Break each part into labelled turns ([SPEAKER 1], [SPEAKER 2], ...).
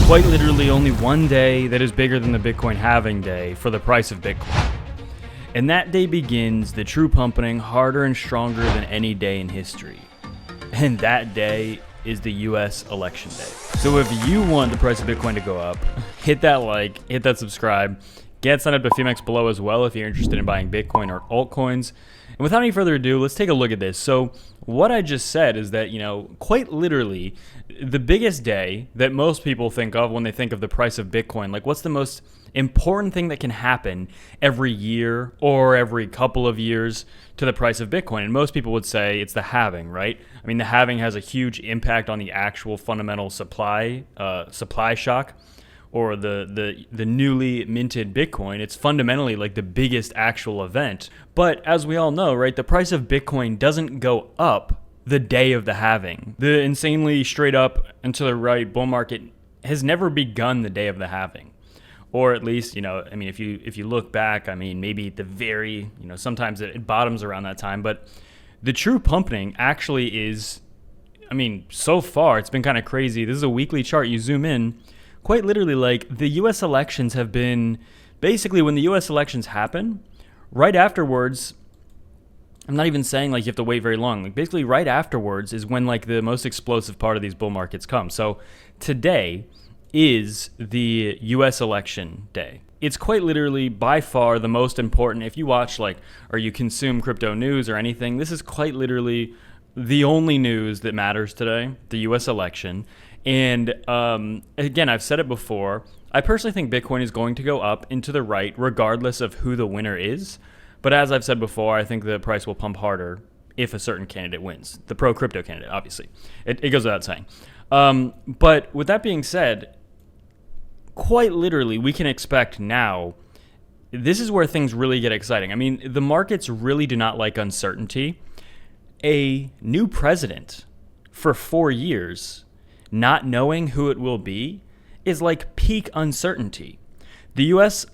[SPEAKER 1] quite literally only one day that is bigger than the Bitcoin halving day for the price of Bitcoin. And that day begins the true pumping harder and stronger than any day in history. And that day is the US election day. So if you want the price of Bitcoin to go up, hit that like, hit that subscribe, get signed up to FEMAX below as well if you're interested in buying Bitcoin or altcoins. And without any further ado, let's take a look at this. So what I just said is that, quite literally, the biggest day that most people think of when they think of the price of Bitcoin, like what's the most important thing that can happen every year or every couple of years to the price of Bitcoin? And most people would say it's the halving, right? I mean, the halving has a huge impact on the actual fundamental supply shock, or the newly minted Bitcoin. It's fundamentally like the biggest actual event. But as we all know, right, the price of Bitcoin doesn't go up the day of the halving. The insanely straight up and to the right bull market has never begun the day of the halving. Or at least, if you look back, maybe at the very, sometimes it bottoms around that time. But the true pumping actually is, so far it's been kind of crazy. This is a weekly chart. You zoom in. Quite literally, like, the U.S. elections have been, basically, when the U.S. elections happen, right afterwards, I'm not even saying, like, you have to wait very long. Like, basically, right afterwards is when, like, the most explosive part of these bull markets come. So today is the U.S. election day. It's quite literally, by far, the most important. If you watch, like, or you consume crypto news or anything, this is quite literally the only news that matters today, the U.S. election. And again, I've said it before, I personally think Bitcoin is going to go up into the right regardless of who the winner is. But as I've said before, I think the price will pump harder if a certain candidate wins. The pro-crypto candidate, obviously. It goes without saying. But with that being said, quite literally, we can expect now, this is where things really get exciting. The markets really do not like uncertainty. A new president for 4 years, not knowing who it will be, is like peak uncertainty. The US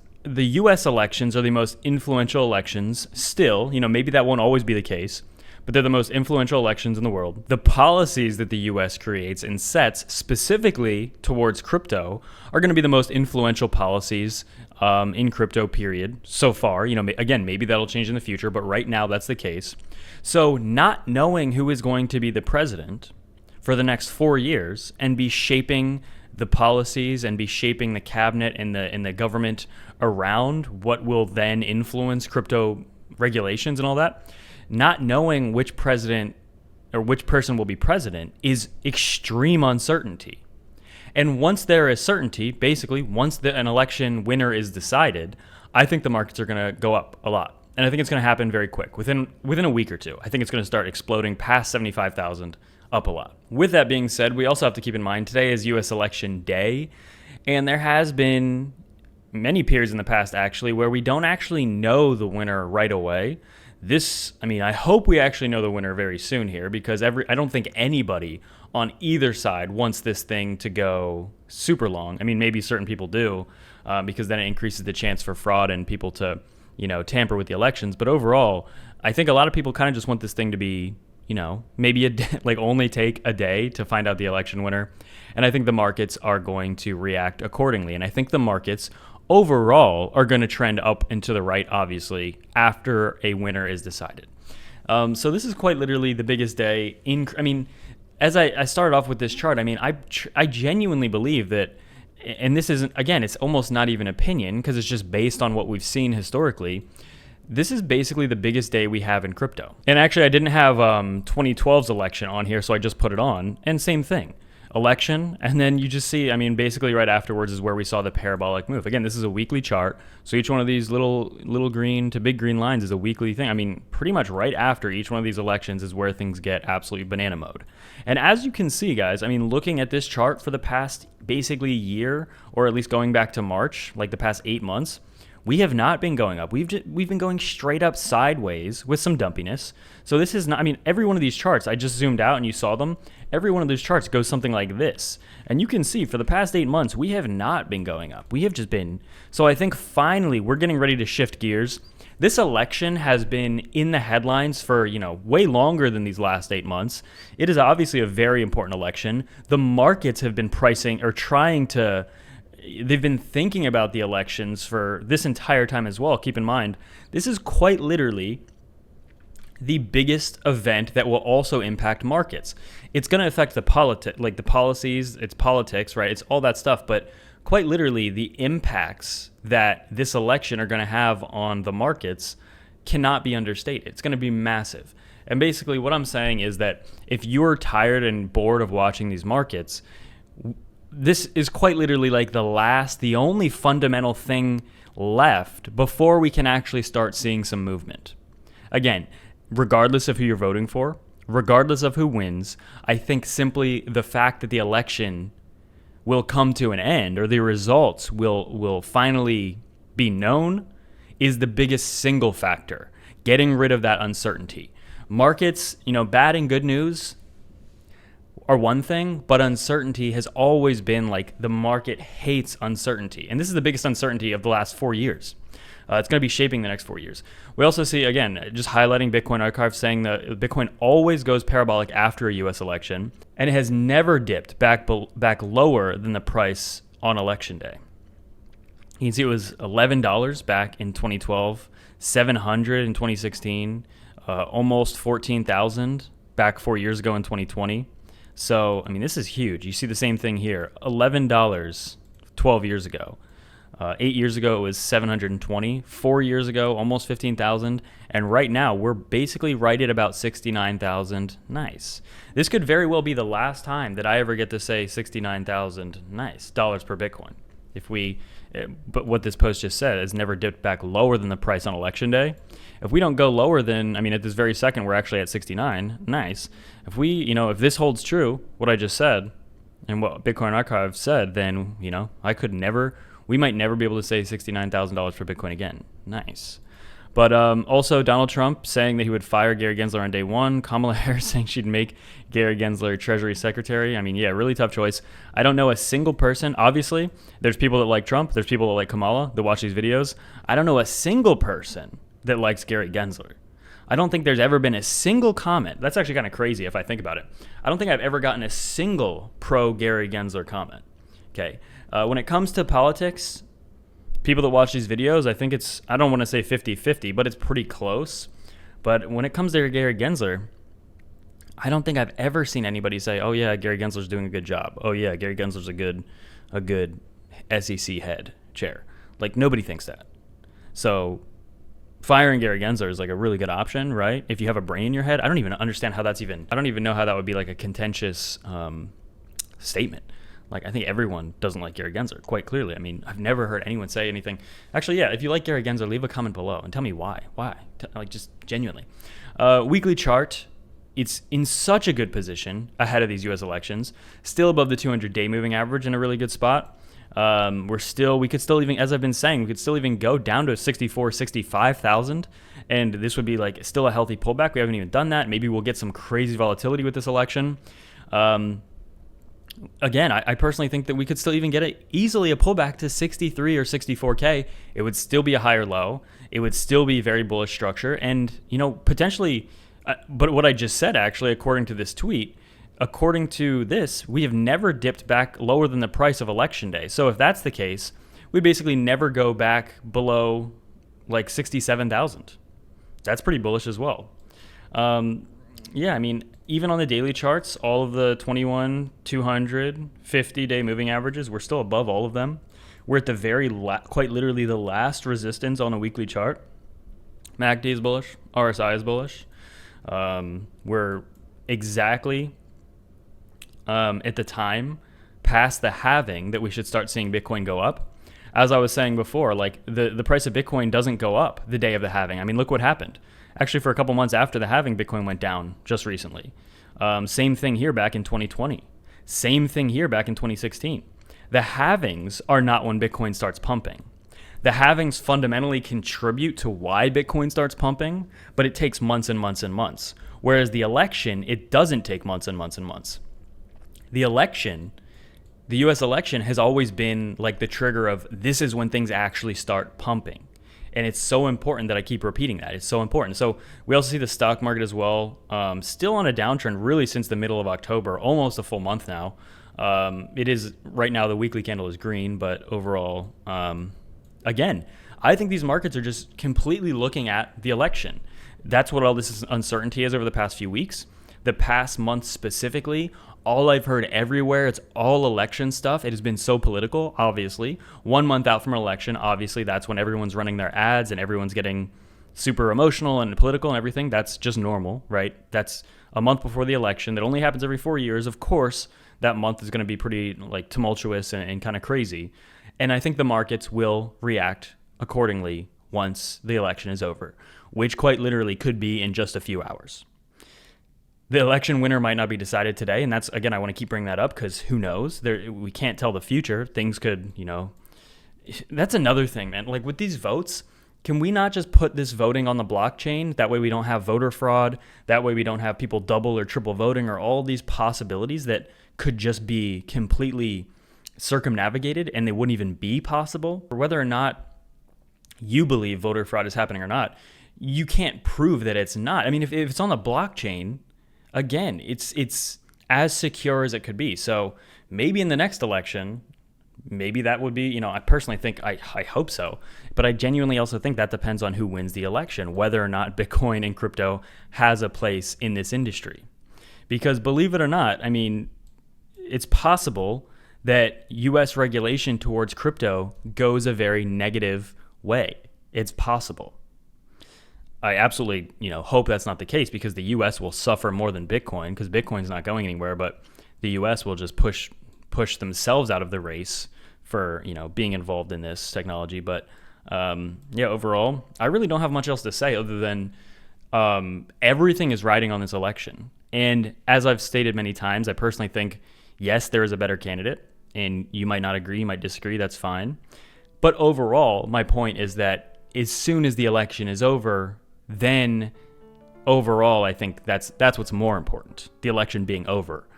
[SPEAKER 1] elections are the most influential elections still. Maybe that won't always be the case, but they're the most influential elections in the world. The policies that the US creates and sets specifically towards crypto are going to be the most influential policies in crypto, period, so far. Again, maybe that'll change in the future, but right now that's the case. So not knowing who is going to be the president for the next 4 years and be shaping the policies and be shaping the cabinet and the government around what will then influence crypto regulations and all that, not knowing which president or which person will be president is extreme uncertainty. And once there is certainty, basically once an election winner is decided, I think the markets are going to go up a lot. And I think it's going to happen very quick, within a week or two. I think it's going to start exploding past 75,000. Up a lot. With that being said, we also have to keep in mind today is U.S. election day, and there has been many periods in the past actually where we don't actually know the winner right away. I hope we actually know the winner very soon here, because I don't think anybody on either side wants this thing to go super long. Maybe certain people do, because then it increases the chance for fraud and people to, tamper with the elections. But overall, I think a lot of people kind of just want this thing to be, maybe only take a day to find out the election winner. And I think the markets are going to react accordingly. And I think the markets overall are going to trend up and to the right, obviously, after a winner is decided. So this is quite literally the biggest day as I started off with this chart, I genuinely believe that, and this isn't, again, it's almost not even opinion because it's just based on what we've seen historically. This is basically the biggest day we have in crypto. And actually, I didn't have 2012's election on here, so I just put it on. And same thing, election. And then you just see, basically right afterwards is where we saw the parabolic move. Again, this is a weekly chart. So each one of these little green to big green lines is a weekly thing. Pretty much right after each one of these elections is where things get absolutely banana mode. And as you can see, guys, looking at this chart for the past basically year, or at least going back to March, like the past 8 months, we have not been going up. We've been going straight up sideways with some dumpiness. So this is not, every one of these charts, I just zoomed out and you saw them. Every one of those charts goes something like this. And you can see for the past 8 months, we have not been going up. We have just been, so I think finally we're getting ready to shift gears. This election has been in the headlines for, way longer than these last 8 months. It is obviously a very important election. The markets have been pricing or they've been thinking about the elections for this entire time as well. Keep in mind, this is quite literally the biggest event that will also impact markets. It's going to affect the policies, it's politics, right? It's all that stuff, but quite literally the impacts that this election are going to have on the markets cannot be understated. It's going to be massive. And basically what I'm saying is that if you're tired and bored of watching these markets, this is quite literally like the only fundamental thing left before we can actually start seeing some movement. Again, regardless of who you're voting for, regardless of who wins, I think simply the fact that the election will come to an end or the results will finally be known is the biggest single factor. Getting rid of that uncertainty. Markets, bad and good news are one thing, but uncertainty has always been like the market hates uncertainty. And this is the biggest uncertainty of the last 4 years. It's going to be shaping the next 4 years. We also see, again, just highlighting Bitcoin Archive saying that Bitcoin always goes parabolic after a U.S. election, and it has never dipped back lower than the price on election day. You can see it was $11 back in 2012, $700 in 2016, almost $14,000 back 4 years ago in 2020. So, this is huge. You see the same thing here. $11 12 years ago. 8 years ago, it was $720. 4 years ago, almost $15,000. And right now, we're basically right at about $69,000. Nice. This could very well be the last time that I ever get to say $69,000 nice dollars per Bitcoin. But what this post just said is never dipped back lower than the price on election day. If we don't go lower than, at this very second, we're actually at 69. Nice. If this holds true, what I just said, and what Bitcoin Archive said, then, we might never be able to say $69,000 for Bitcoin again. Nice. But also Donald Trump saying that he would fire Gary Gensler on day one. Kamala Harris saying she'd make Gary Gensler Treasury Secretary. Really tough choice. I don't know a single person. Obviously, there's people that like Trump. There's people that like Kamala that watch these videos. I don't know a single person that likes Gary Gensler. I don't think there's ever been a single comment. That's actually kind of crazy if I think about it. I don't think I've ever gotten a single pro Gary Gensler comment. Okay. When it comes to politics, people that watch these videos, I think I don't want to say 50-50, but it's pretty close. But when it comes to Gary Gensler, I don't think I've ever seen anybody say, oh yeah, Gary Gensler's doing a good job. Oh yeah, Gary Gensler's a good SEC head chair. Like, nobody thinks that. So firing Gary Gensler is like a really good option, right? If you have a brain in your head. I don't even understand how I don't even know how that would be like a contentious statement. Like, I think everyone doesn't like Gary Gensler, quite clearly. I've never heard anyone say anything. Actually, yeah, if you like Gary Gensler, leave a comment below and tell me why. Why? Just genuinely. Weekly chart, it's in such a good position ahead of these U.S. elections. Still above the 200-day moving average in a really good spot. We could still even, as I've been saying, we could still even go down to 65,000. And this would be like still a healthy pullback. We haven't even done that. Maybe we'll get some crazy volatility with this election. Again, I personally think that we could still even get easily a pullback to 63 or 64K. It would still be a higher low. It would still be very bullish structure. And, potentially, but what I just said, actually, according to this tweet, according to this, we have never dipped back lower than the price of election day. So if that's the case, we basically never go back below like 67,000. That's pretty bullish as well. Even on the daily charts, all of the 21, 200, 50-day moving averages, we're still above all of them. We're at the quite literally the last resistance on a weekly chart. MACD is bullish. RSI is bullish. We're exactly at the time past the halving that we should start seeing Bitcoin go up. As I was saying before, like the price of Bitcoin doesn't go up the day of the halving. Look what happened. Actually, for a couple months after the halving, Bitcoin went down just recently. Same thing here back in 2020. Same thing here back in 2016. The halvings are not when Bitcoin starts pumping. The halvings fundamentally contribute to why Bitcoin starts pumping, but it takes months and months and months. Whereas the election, it doesn't take months and months and months. The US election has always been like the trigger of this is when things actually start pumping. And it's so important that I keep repeating that. It's so important. So we also see the stock market as well, still on a downtrend really since the middle of October, almost a full month now. It is right now, the weekly candle is green, but overall, again, I think these markets are just completely looking at the election. That's what all this uncertainty is over the past few weeks. The past month specifically, all I've heard everywhere, it's all election stuff. It has been so political, obviously. 1 month out from an election, obviously, that's when everyone's running their ads and everyone's getting super emotional and political and everything. That's just normal, right? That's a month before the election. That only happens every 4 years. Of course, that month is going to be pretty like tumultuous and kind of crazy. And I think the markets will react accordingly once the election is over, which quite literally could be in just a few hours. The election winner might not be decided today, and that's, again, I want to keep bringing that up because who knows? We can't tell the future. Things could, that's another thing, man. Like with these votes, can we not just put this voting on the blockchain? That way we don't have voter fraud. That way we don't have people double or triple voting, or all these possibilities that could just be completely circumnavigated and they wouldn't even be possible. Or whether or not you believe voter fraud is happening or not, you can't prove that it's not. I mean, if it's on the blockchain, again, it's as secure as it could be. So maybe in the next election, maybe that would be, I personally think, I hope so. But I genuinely also think that depends on who wins the election, whether or not Bitcoin and crypto has a place in this industry. Because believe it or not, I mean, it's possible that US regulation towards crypto goes a very negative way. It's possible. I absolutely, hope that's not the case, because the U.S. will suffer more than Bitcoin, because Bitcoin's not going anywhere, but the U.S. will just push themselves out of the race for, being involved in this technology. But overall, I really don't have much else to say other than everything is riding on this election. And as I've stated many times, I personally think, yes, there is a better candidate, and you might not agree, you might disagree, that's fine. But overall, my point is that as soon as the election is over, then overall, I think that's what's more important, the election being over.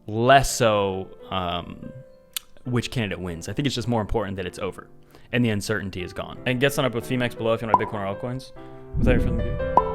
[SPEAKER 1] Less so which candidate wins. I think it's just more important that it's over and the uncertainty is gone. And get signed up with Femex below if you want to buy Bitcoin or altcoins. Without further ado.